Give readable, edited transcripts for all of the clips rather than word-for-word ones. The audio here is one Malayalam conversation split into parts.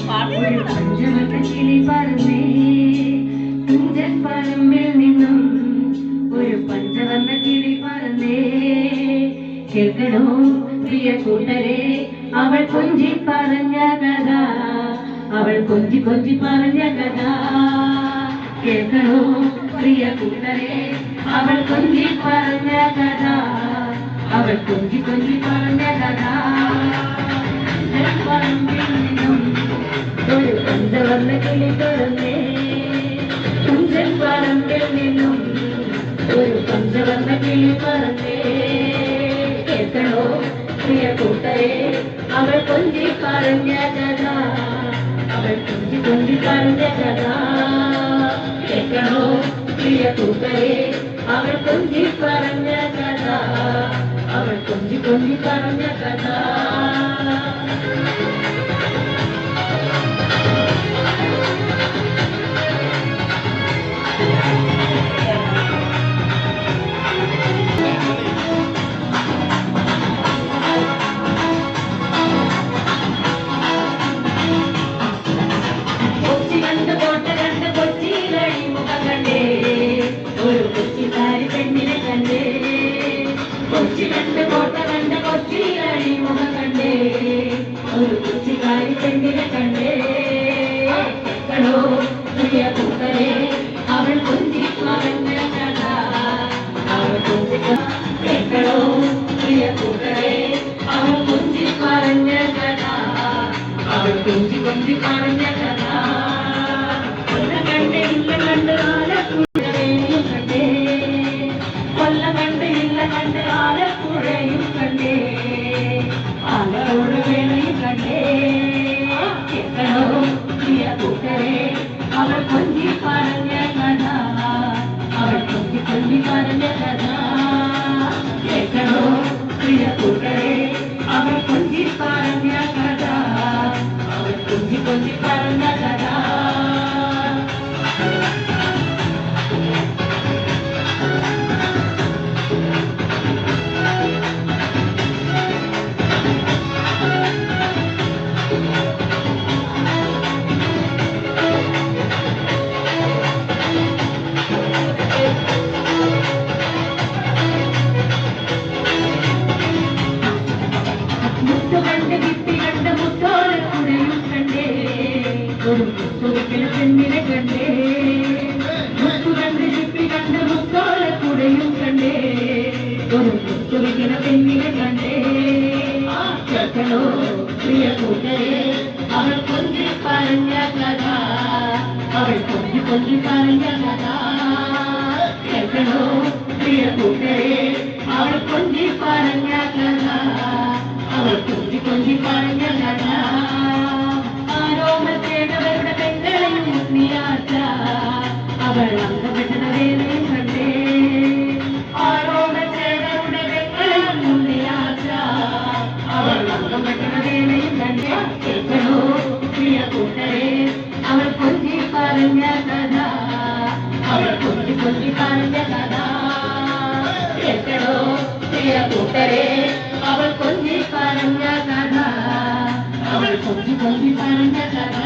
ഒരു പഞ്ചവർണ്ണ കിളി പറന്നേ തുഞ്ചൻ പറമ്പിൽ നിന്നും ഒരു പഞ്ചവർണ്ണ കിളി പറന്നേ കേൾക്കണോ പ്രിയ കൂട്ടരെ അവൾ കൊഞ്ചി പറഞ്ഞ കഥ അവൾ കൊഞ്ചി കൊഞ്ചി പറഞ്ഞ കഥ കേൾക്കണോ പ്രിയ കൂട്ടരെ അവൾ കൊഞ്ചി പറഞ്ഞ കഥ അവൾ കൊഞ്ചി കൊഞ്ചി പറഞ്ഞ കഥ പറമ്പിൽ നിന്നും ഒരു പഞ്ചവർണ്ണ കിളി പറന്നേ തുഞ്ചൻ പറമ്പിൽ നിന്നും ഒരു പഞ്ചവർണ്ണ കിളി പറന്നേ കേൾക്കണോ പ്രിയ കൂട്ടരെ അവൾ കൊഞ്ചി പറഞ്ഞ കഥ അവൾ കൊഞ്ചി കൊഞ്ചി പറഞ്ഞ കഥ കേൾക്കണോ പ്രിയ കൂട്ടരെ അവൾ കൊഞ്ചി പറഞ്ഞ കഥ അവൾ കൊഞ്ചി കൊഞ്ചി പറഞ്ഞ കഥ കൊച്ചി കണ്ട് കോട്ട കണ്ട കൊച്ചിയിലടി മുഖം കണ്ടേ ഒരു കൊച്ചിക്കാരി പെണ്ണിനെ കണ്ടേ കേൾക്കണോ പ്രിയ കൂട്ടരെ അവൾ കൊഞ്ചി പറഞ്ഞ കഥ അവൾ കൊഞ്ചി കേൾക്കണോ പ്രിയ കൂട്ടരെ അവൾ കൊഞ്ചി പറഞ്ഞ കഥ അവൾ കൊഞ്ചി കൊഞ്ചി പറഞ്ഞ കഥ കൊല്ലം കണ്ട് ഇല്ല കണ്ട് ആലപ്പുഴയും കണ്ടേ കൊല്ലം കണ്ട് ഇല്ല കണ്ട് ആലപ്പുഴയും കണ്ടേ ആലപ്പുഴ വേളയും കണ്ടേ കേൾക്കണോ പ്രിയ കൂട്ടരെ അവൾ കൊഞ്ചി പറഞ്ഞ കഥ അവൾ കൊഞ്ചി കൊഞ്ചി പറഞ്ഞ കഥ കേൾക്കണോ പ്രിയ കൂട്ടരെ അവൾ കൊഞ്ചി പറഞ്ഞ കഥ അവൾ കൊഞ്ചി കൊഞ്ചി പറഞ്ഞ കഥ കണ്ട് കിട്ടി കണ്ട മുത്തോളെ കുടയും കണ്ടേ ഒരു മുത്തൊരിക്കലും പെണ്ണിനെ കണ്ടേ മുത്തു കണ്ട് കിട്ടി കണ്ട മുത്തോളെ കുടയും കണ്ടേ ഒരു മുത്തൊരിക്കലും പെണ്ണിനെ കണ്ടേ കേൾക്കണോ പ്രിയ കൂട്ടരെ അവൾ കൊഞ്ചി പറഞ്ഞ കഥ അവൾ കൊഞ്ചി കൊഞ്ചി പറഞ്ഞ കഥ കേൾക്കണോ പ്രിയ കൂട്ടരെ അവൾ കൊഞ്ചി പറഞ്ഞ കഥ അവൾ കൊഞ്ചി കൊഞ്ചി പറഞ്ഞ കഥ ആരോമത്തേടവരുടെ പെങ്ങളെയും മുന്നിയാച്ച അവൾ അംഗപ്പെട്ട വേലയും കണ്ടേ ആരോമത്തേടവരുടെ പെങ്ങളെയും മുന്നിയാച്ച അവൾ അംഗപ്പെട്ട വേലയും കണ്ടേ കേൾക്കണോ പ്രിയ കൂട്ടരെ അവൾ കൊഞ്ചി പറഞ്ഞ കഥ അവൾ കൊഞ്ചി കൊഞ്ചി പറഞ്ഞ കഥ കേൾക്കണോ പ്രിയ കൂട്ടരെ അവൾ കൊഞ്ചി പറഞ്ഞ കഥ അവൾ കൊഞ്ചി കൊഞ്ചി പറഞ്ഞ കഥ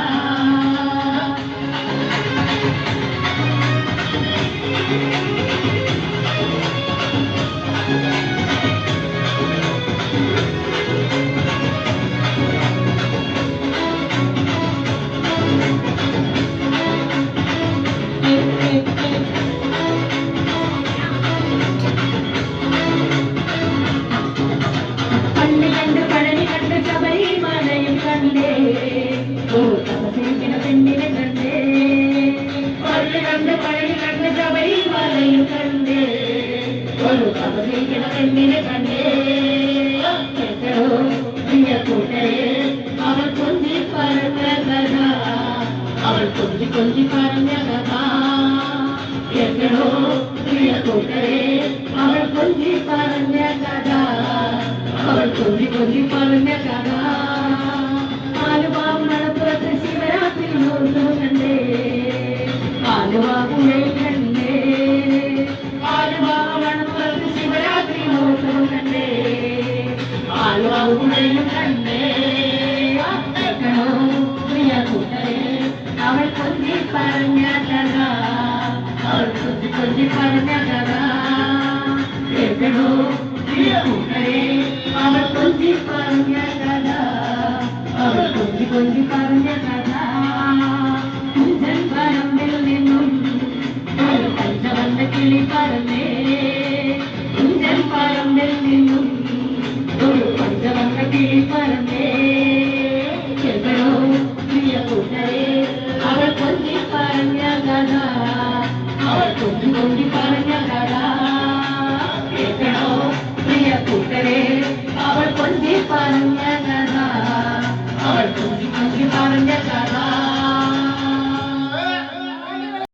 പെണ്ണിനെ കണ്ടേ പള്ളി കണ്ട് പഴനി കണ്ട് ശബരിമലയും കണ്ടേ ഒരു തപസിക്കുന്ന പെണ്ണിനെ കണ്ടേ കേൾക്കണോ പ്രിയ കൂട്ടരെ അവൾ കൊഞ്ചി പറഞ്ഞ കഥ അവൾ കൊഞ്ചി കൊഞ്ചി പറഞ്ഞ കഥ കേൾക്കണോ പ്രിയ കൂട്ടരെ അവൾ കൊഞ്ചി പറഞ്ഞ കഥ അവൾ കൊഞ്ചി കൊഞ്ചി പറഞ്ഞ കഥ ആലുവാവ് മണപ്പുറത്ത് ശിവരാത്രി മഹോത്സവം കണ്ടേ ആലുവാവുഴയിൽ കണ്ടേ ആലുവാവ് മണപ്പുറത്ത് ശിവരാത്രി മഹോത്സവം കണ്ടേ ആലുവാവുഴയിൽ കണ്ടേ കേൾക്കണോ പ്രിയ പറഞ്ഞ കഥ കൊഞ്ചി പറഞ്ഞ കഥ കേൾക്കണോ കൂട്ടരെ